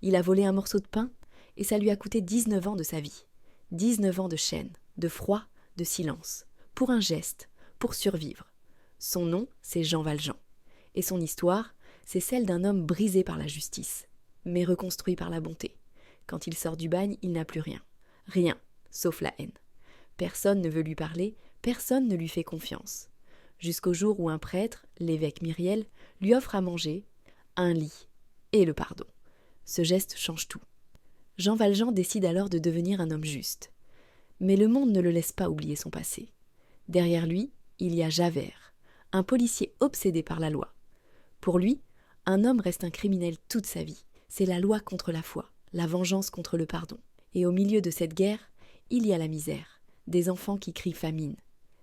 Il a volé un morceau de pain et ça lui a coûté 19 ans de sa vie. 19 ans de chaîne, de froid, de silence. Pour un geste, pour survivre. Son nom, c'est Jean Valjean. Et son histoire, c'est celle d'un homme brisé par la justice, mais reconstruit par la bonté. Quand il sort du bagne, il n'a plus rien. Rien, sauf la haine. Personne ne veut lui parler, personne ne lui fait confiance. Jusqu'au jour où un prêtre, l'évêque Myriel, lui offre à manger, un lit et le pardon. Ce geste change tout. Jean Valjean décide alors de devenir un homme juste. Mais le monde ne le laisse pas oublier son passé. Derrière lui, il y a Javert, un policier obsédé par la loi. Pour lui, un homme reste un criminel toute sa vie. C'est la loi contre la foi, la vengeance contre le pardon. Et au milieu de cette guerre, il y a la misère, des enfants qui crient famine,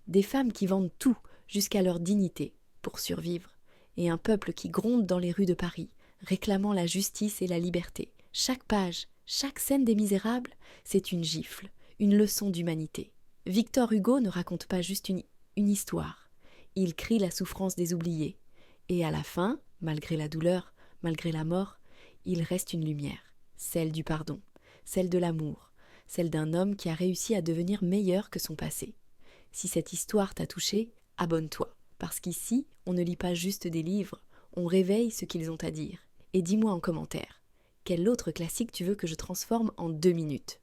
des femmes qui vendent tout jusqu'à leur dignité pour survivre, et un peuple qui gronde dans les rues de Paris, réclamant la justice et la liberté. Chaque page, chaque scène des Misérables, c'est une gifle, une leçon d'humanité. Victor Hugo ne raconte pas juste une histoire. Il crie la souffrance des oubliés. Et à la fin, malgré la douleur, malgré la mort, il reste une lumière, celle du pardon, celle de l'amour, celle d'un homme qui a réussi à devenir meilleur que son passé. Si cette histoire t'a touché, abonne-toi, parce qu'ici, on ne lit pas juste des livres, on réveille ce qu'ils ont à dire. Et dis-moi en commentaire, quel autre classique tu veux que je transforme en 2 minutes ?